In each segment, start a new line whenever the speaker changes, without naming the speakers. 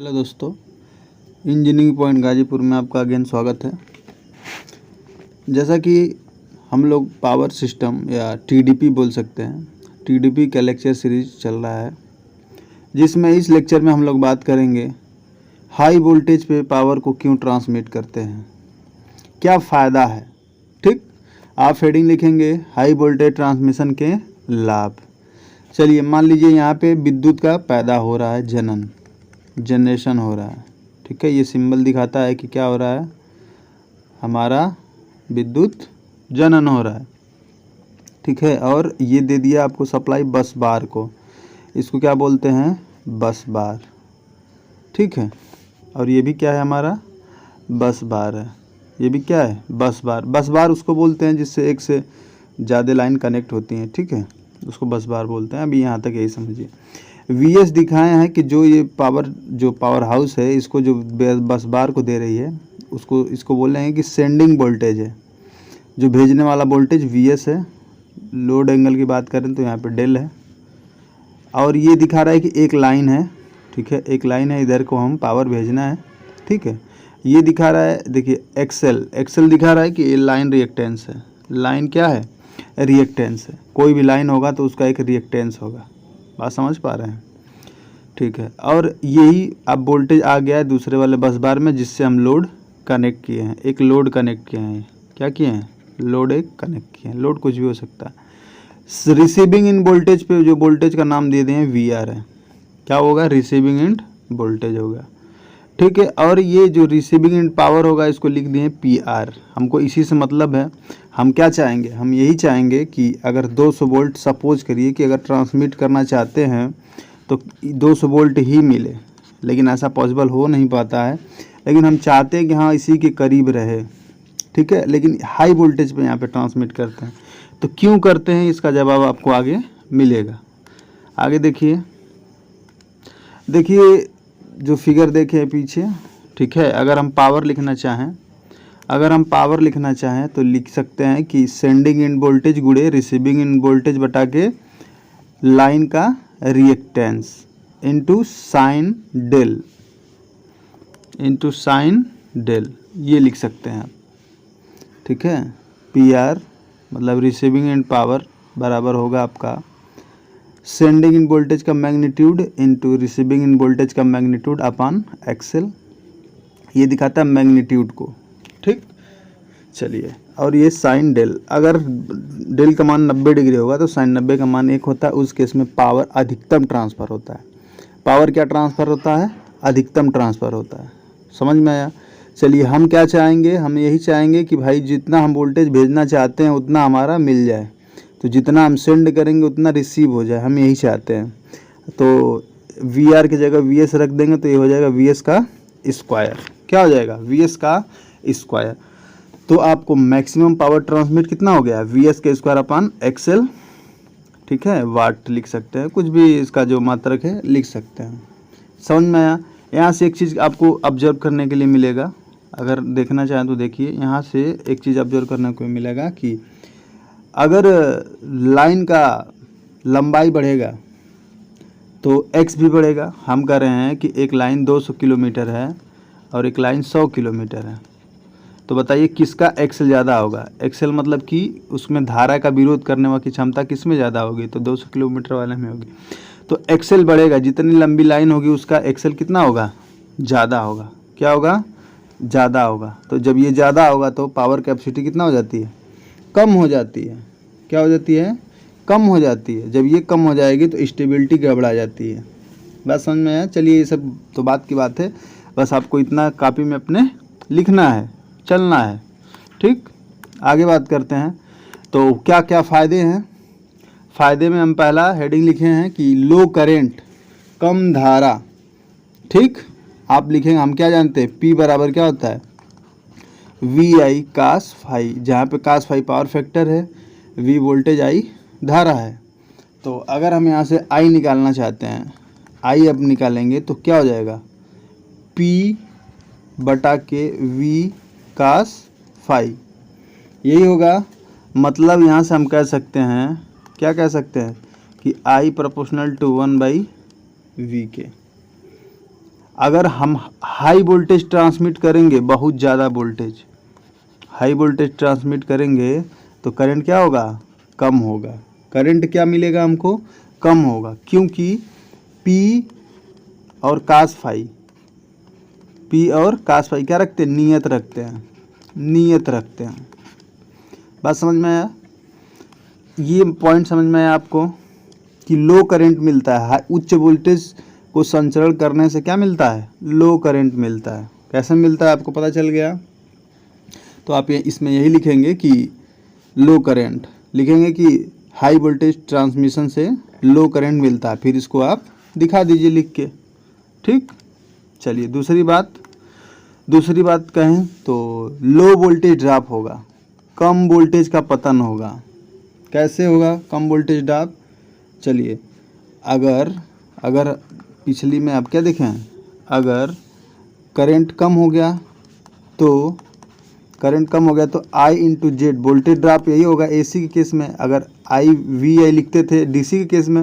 Hello दोस्तों, engineering point Ghazipur में आपका अगेन स्वागत है। जैसा कि हम लोग पावर सिस्टम या टीडीपी बोल सकते हैं, टीडीपी का लेक्चर सीरीज चल रहा है, जिसमें इस लेक्चर में हम लोग बात करेंगे हाई वोल्टेज पे पावर को क्यों ट्रांसमिट करते हैं, क्या फ़ायदा है। ठीक, आप हेडिंग लिखेंगे हाई वोल्टेज ट्रांसमिशन के लाभ। चलिए, मान लीजिए यहाँ पे विद्युत का पैदा हो रहा है, जनरेशन हो रहा है। ठीक है, ये सिंबल दिखाता है कि क्या हो रहा है, हमारा विद्युत जनन हो रहा है। ठीक है, और ये दे दिया आपको सप्लाई बस बार को, इसको क्या बोलते हैं, बस बार। ठीक है, और ये भी क्या है, हमारा बस बार है। ये भी क्या है, बस बार। बस बार उसको बोलते हैं जिससे एक से ज़्यादा लाइन कनेक्ट होती हैं। ठीक है, उसको बस बार बोलते हैं। अभी यहाँ तक यही समझिए। वीएस दिखाए हैं कि जो ये पावर हाउस है, इसको जो बस बार को दे रही है, इसको बोल रहे हैं कि सेंडिंग वोल्टेज है, जो भेजने वाला वोल्टेज वीएस है। लोड एंगल की बात करें तो यहाँ पे डेल है। और ये दिखा रहा है कि एक लाइन है। ठीक है, एक लाइन है, इधर को हम पावर भेजना है। ठीक है, ये दिखा रहा है, देखिए एक्सेल दिखा रहा है कि ये लाइन रिएक्टेंस है। लाइन क्या है, रिएक्टेंस है। कोई भी लाइन होगा तो उसका एक रिएक्टेंस होगा। बात समझ पा रहे हैं। ठीक है, और यही अब वोल्टेज आ गया है दूसरे वाले बस बार में, जिससे हम लोड कनेक्ट किए हैं। एक लोड कनेक्ट किए हैं। क्या किए हैं, लोड एक कनेक्ट किए हैं। लोड कुछ भी हो सकता है। रिसीविंग इन वोल्टेज पे जो वोल्टेज का नाम दे दें वी आर है। क्या होगा, रिसीविंग एंड वोल्टेज होगा। ठीक है, और ये जो रिसीविंग एंड पावर होगा, इसको लिख दिए पी आर। हमको इसी से मतलब है। हम क्या चाहेंगे, हम यही चाहेंगे कि अगर 200 वोल्ट, सपोज करिए कि अगर ट्रांसमिट करना चाहते हैं तो 200 वोल्ट ही मिले, लेकिन ऐसा पॉसिबल हो नहीं पाता है। लेकिन हम चाहते हैं कि हाँ इसी के करीब रहे। ठीक है, लेकिन हाई वोल्टेज पे यहाँ पे ट्रांसमिट करते हैं। तो क्यों करते हैं, इसका जवाब आपको आगे मिलेगा। आगे देखिए जो फिगर देखे पीछे। ठीक है, अगर हम पावर लिखना चाहें तो लिख सकते हैं कि सेंडिंग इन वोल्टेज गुणे रिसीविंग इन वोल्टेज बटा के लाइन का रिएक्टेंस इंटू साइन डेल, ये लिख सकते हैं आप। ठीक है, पी आर मतलब रिसीविंग एंड पावर बराबर होगा आपका सेंडिंग इन वोल्टेज का magnitude into receiving end voltage का मैग्नीट्यूड अपॉन एक्सेल। ये दिखाता है मैग्नीट्यूड को। ठीक, चलिए, और ये साइन डेल। अगर डेल का मान 90 डिग्री होगा तो साइन 90 का मान 1 होता है। उस केस में पावर अधिकतम ट्रांसफ़र होता है। पावर क्या ट्रांसफ़र होता है, अधिकतम ट्रांसफ़र होता है। समझ में आया। चलिए, हम क्या चाहेंगे, हम यही चाहेंगे कि भाई जितना हम वोल्टेज भेजना चाहते हैं उतना हमारा मिल जाए। तो जितना हम सेंड करेंगे उतना रिसीव हो जाए, हम यही चाहते हैं। तो वी आर की जगह वी एस रख देंगे तो ये हो जाएगा वी एस का स्क्वायर। क्या हो जाएगा, वी एस का स्क्वायर। तो आपको मैक्सिमम पावर ट्रांसमिट कितना हो गया, वी एस के स्क्वायर अपॉन एक्सेल। ठीक है, वाट लिख सकते हैं, कुछ भी इसका जो मात्रक है लिख सकते हैं। समझ में आया। यहाँ से एक चीज़ आपको ऑब्जर्व करने के लिए मिलेगा, अगर देखना चाहें तो देखिए। यहाँ से एक चीज़ ऑब्जर्व करने को मिलेगा कि अगर लाइन का लंबाई बढ़ेगा तो एक्स भी बढ़ेगा। हम कह रहे हैं कि एक लाइन 200 किलोमीटर है और एक लाइन 100 किलोमीटर है, तो बताइए किसका एक्सेल ज़्यादा होगा। एक्सेल मतलब कि उसमें धारा का विरोध करने वाली क्षमता किस में ज़्यादा होगी, तो 200 किलोमीटर वाले में होगी। तो एक्सेल बढ़ेगा, जितनी लंबी लाइन होगी उसका एक्सेल कितना होगा, ज़्यादा होगा। क्या होगा, ज़्यादा होगा। तो जब ये ज़्यादा होगा तो पावर कैपेसिटी कितना हो जाती है, कम हो जाती है। क्या हो जाती है, कम हो जाती है। जब ये कम हो जाएगी तो स्टेबिलिटी गड़बड़ा जाती है। बात समझ में आया। चलिए, ये सब तो बात की बात है, बस आपको इतना कॉपी में अपने लिखना है, चलना है। ठीक, आगे बात करते हैं। तो क्या क्या फ़ायदे हैं। फ़ायदे में हम पहला हेडिंग लिखे हैं कि लो करेंट, कम धारा। ठीक, आप लिखेंगे, हम क्या जानते हैं, P बराबर क्या होता है, वी आई कास फाई, जहाँ पे कास फाई पावर फैक्टर है, V वोल्टेज, I धारा है। तो अगर हम यहाँ से I निकालना चाहते हैं, I अब निकालेंगे तो क्या हो जाएगा, P बटा के V कास फाई, यही होगा। मतलब यहाँ से हम कह सकते हैं, क्या कह सकते हैं कि I प्रोपोर्शनल टू 1/V के। अगर हम हाई वोल्टेज ट्रांसमिट करेंगे, बहुत ज़्यादा वोल्टेज, हाई वोल्टेज ट्रांसमिट करेंगे तो करंट क्या होगा, कम होगा। करंट क्या मिलेगा हमको, कम होगा, क्योंकि P और कास फाई, P और कास फाई क्या रखते हैं, नियत रखते हैं, नियत रखते हैं। बात समझ में आया, ये पॉइंट समझ में आया आपको कि लो करंट मिलता है, उच्च वोल्टेज को संचरण करने से क्या मिलता है, लो करंट मिलता है। कैसे मिलता है आपको पता चल गया। तो आप ये इसमें यही लिखेंगे कि लो करंट, लिखेंगे कि हाई वोल्टेज ट्रांसमिशन से लो करंट मिलता है, फिर इसको आप दिखा दीजिए लिख के। ठीक, चलिए दूसरी बात कहें तो लो वोल्टेज ड्रॉप होगा, कम वोल्टेज का पतन होगा। कैसे होगा कम वोल्टेज ड्रॉप, चलिए अगर पिछली में आप क्या देखें, अगर करंट कम हो गया तो I into Z voltage drop यही होगा AC के केस में। अगर VI लिखते थे DC के केस में,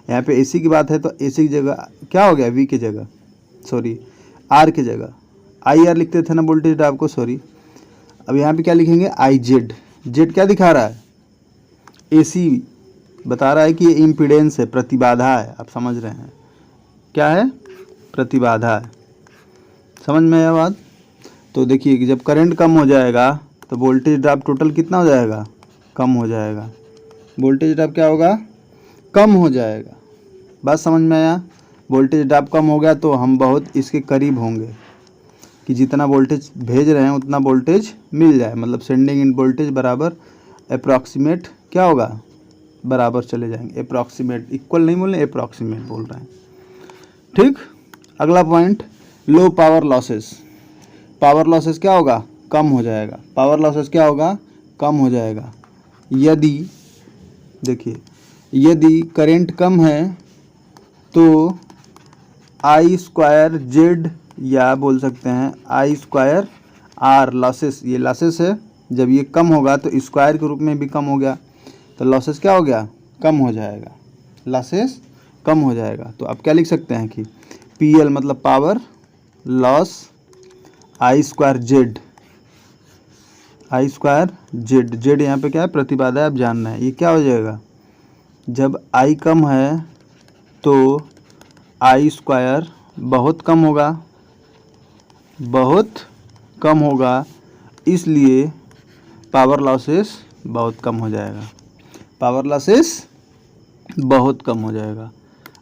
यहाँ पे AC की बात है तो AC की जगह क्या हो गया, V की जगह, सॉरी R की जगह IR लिखते थे ना वोल्टेज ड्रॉप को, सॉरी। अब यहाँ पे क्या लिखेंगे, IZ, जेड क्या दिखा रहा है, AC बता रहा है कि ये इम्पीडेंस है, प्रतिबाधा है। आप समझ रहे हैं क्या है, प्रतिबाधा है। समझ में आया बात। तो देखिए कि जब करंट कम हो जाएगा तो वोल्टेज ड्रॉप टोटल कितना हो जाएगा, कम हो जाएगा। वोल्टेज ड्रॉप क्या होगा, कम हो जाएगा। बात समझ में आया। वोल्टेज ड्रॉप कम हो गया तो हम बहुत इसके करीब होंगे कि जितना वोल्टेज भेज रहे हैं उतना वोल्टेज मिल जाए, मतलब सेंडिंग इन वोल्टेज बराबर अप्रॉक्सीमेट क्या होगा, बराबर चले जाएंगे। अप्रॉक्सीमेट, इक्वल नहीं बोल रहे, अप्रॉक्सीमेट बोल रहे हैं। ठीक, अगला point, low power losses. Power losses क्या होगा, कम हो जाएगा। पावर लॉसेस क्या होगा, कम हो जाएगा। यदि देखिए, यदि करंट कम है तो I²Z या बोल सकते हैं I²R लॉसेस, ये लॉसेस है। जब ये कम होगा तो स्क्वायर के रूप में भी कम हो गया तो लॉसेस क्या हो गया, कम हो जाएगा, लॉसेस कम हो जाएगा। तो आप क्या लिख सकते हैं कि PL मतलब पावर लॉस I²Z, जेड यहाँ पे क्या है, प्रतिबाधा, आप जानना है। ये क्या हो जाएगा, जब I कम है तो I² बहुत कम होगा, बहुत कम होगा, इसलिए पावर लॉसेस बहुत कम हो जाएगा, पावर लॉसेस बहुत कम हो जाएगा।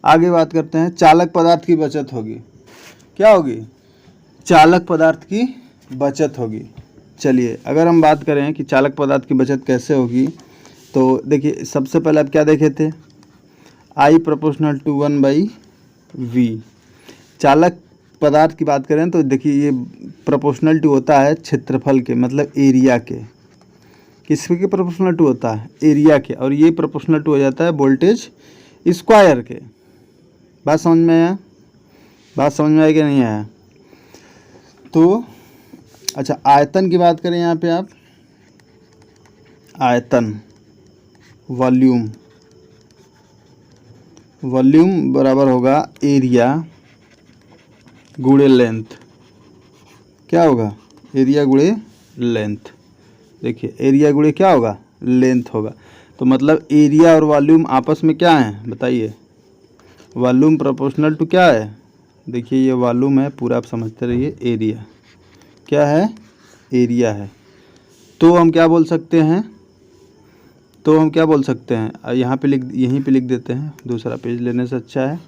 आगे बात करते हैं, चालक पदार्थ की बचत होगी। क्या होगी, चालक पदार्थ की बचत होगी। चलिए अगर हम बात करें कि चालक पदार्थ की बचत कैसे होगी, तो देखिए सबसे पहले आप क्या देखे थे, I प्रोपोर्शनल टू 1/V। चालक पदार्थ की बात करें तो देखिए ये प्रोपोर्शनल टू होता है क्षेत्रफल के, मतलब एरिया के। किसके प्रोपोर्शनल टू होता है, एरिया के, और ये प्रोपोर्शनल टू हो जाता है वोल्टेज स्क्वायर के। बात समझ में आया, बात समझ में आया कि नहीं आया। तो अच्छा, आयतन की बात करें यहाँ पे आप, आयतन, वॉल्यूम बराबर होगा एरिया गुणे लेंथ। क्या होगा, एरिया गुणे लेंथ। देखिए एरिया गुणे क्या होगा, लेंथ होगा। तो मतलब एरिया और वॉल्यूम आपस में क्या है बताइए, वॉल्यूम प्रोपोर्शनल टू क्या है, देखिए ये वॉल्यूम है पूरा, आप समझते रहिए। एरिया क्या है, एरिया है। तो हम क्या बोल सकते हैं, यहाँ पे यहीं पे लिख देते हैं, दूसरा पेज लेने से अच्छा है,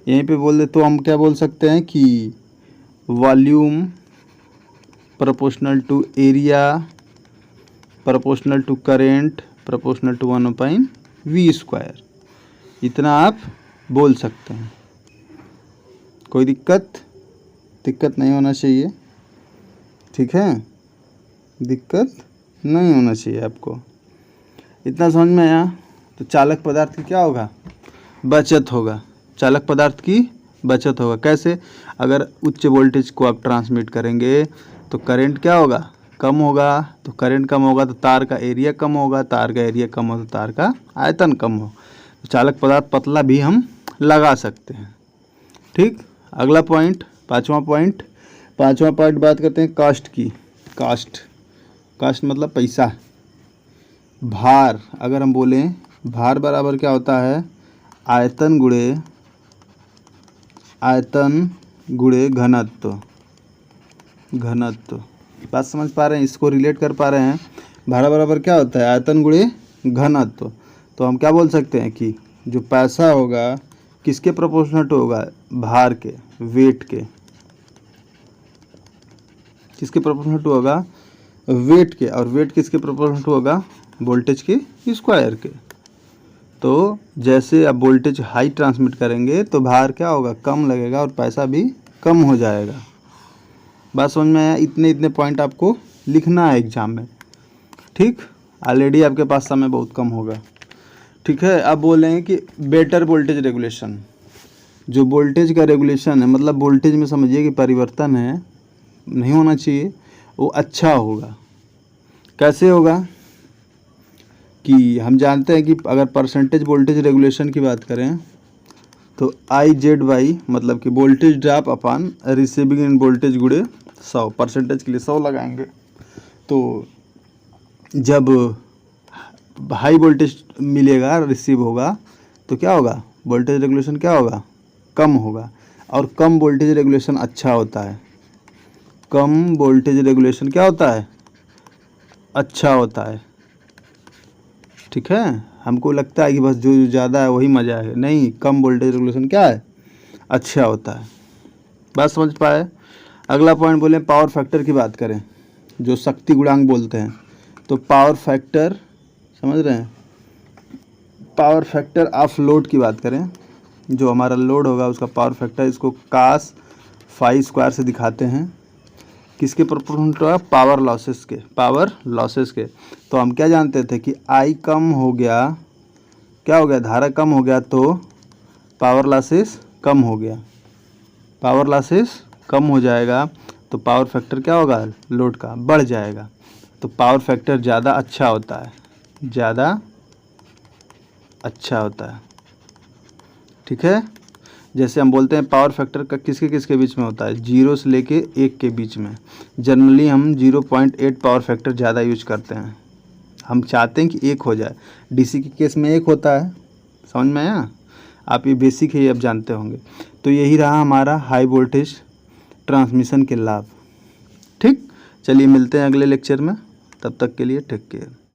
यहीं पे बोल दे। तो हम क्या बोल सकते हैं कि volume proportional to area proportional to current proportional to 1/V², इतना आप बोल सकते हैं। कोई दिक्कत नहीं होना चाहिए, ठीक है, दिक्कत नहीं होना चाहिए आपको। इतना समझ में आया। तो चालक पदार्थ की क्या होगा, बचत होगा। चालक पदार्थ की बचत होगा कैसे, अगर उच्च वोल्टेज को आप ट्रांसमिट करेंगे तो करंट क्या होगा, कम होगा। तो करंट कम होगा तो तार का एरिया कम होगा, तार का एरिया कम हो तो तार का आयतन कम हो। तो चालक पदार्थ पतला भी हम लगा सकते हैं। ठीक, अगला पॉइंट, पाँचवा पॉइंट बात करते हैं कास्ट की। कास्ट मतलब पैसा। भार, अगर हम बोलें भार बराबर क्या होता है, आयतन गुणे घनत्व। बात समझ पा रहे हैं, इसको रिलेट कर पा रहे हैं। भार बराबर क्या होता है, आयतन गुणे घनत्व। तो हम क्या बोल सकते हैं कि जो पैसा होगा किसके प्रोपोर्शनल होगा, भार के, वेट के। किसके प्रोपोर्शनल होगा, वेट के। और वेट किसके प्रोपोर्शनल होगा, वोल्टेज के स्क्वायर के। तो जैसे अब वोल्टेज हाई ट्रांसमिट करेंगे तो भार क्या होगा, कम लगेगा और पैसा भी कम हो जाएगा। बात समझ में आया। इतने पॉइंट आपको लिखना है एग्जाम में, ठीक। ऑलरेडी आपके पास समय बहुत कम होगा, ठीक है। अब बोल रहे हैं कि बेटर वोल्टेज रेगुलेशन। जो वोल्टेज का रेगुलेशन है, मतलब वोल्टेज में समझिए कि परिवर्तन है, नहीं होना चाहिए, वो अच्छा होगा। कैसे होगा कि हम जानते हैं कि अगर परसेंटेज वोल्टेज रेगुलेशन की बात करें तो IZ/, मतलब कि वोल्टेज ड्रॉप अपान रिसीविंग एंड वोल्टेज गुणे 100। परसेंटेज के लिए 100 लगाएंगे। तो जब हाई वोल्टेज मिलेगा, रिसीव होगा, तो क्या होगा, वोल्टेज रेगुलेशन क्या होगा, कम होगा। और कम वोल्टेज रेगुलेशन अच्छा होता है। कम वोल्टेज रेगुलेशन क्या होता है, अच्छा होता है, ठीक है। हमको लगता है कि बस जो ज़्यादा है वही मज़ा है, नहीं, कम वोल्टेज रेगुलेशन क्या है, अच्छा होता है। बात समझ पाए। अगला पॉइंट बोले पावर फैक्टर की बात करें, जो शक्ति गुणांक बोलते हैं। तो पावर फैक्टर, समझ रहे हैं, पावर फैक्टर ऑफ लोड की बात करें, जो हमारा लोड होगा उसका पावर फैक्टर, इसको cos phi स्क्वायर से दिखाते हैं। किसके प्रोपोर्शनल होगा, पावर लॉसेस के। तो हम क्या जानते थे कि I कम हो गया, क्या हो गया, धारा कम हो गया तो पावर लॉसेस कम हो गया। पावर लॉसेस कम हो जाएगा तो पावर फैक्टर क्या होगा, लोड का बढ़ जाएगा। तो पावर फैक्टर ज़्यादा अच्छा होता है, ठीक है। जैसे हम बोलते हैं पावर फैक्टर का किसके बीच में होता है, 0 से लेके 1 के बीच में। जनरली हम 0.8 पावर फैक्टर ज़्यादा यूज करते हैं। हम चाहते हैं कि 1 हो जाए। DC के केस में 1 होता है, समझ में आया। आप ये बेसिक है, ये अब जानते होंगे। तो यही रहा हमारा हाई वोल्टेज ट्रांसमिशन के लाभ, ठीक। चलिए मिलते हैं अगले लेक्चर में, तब तक के लिए टेक केयर।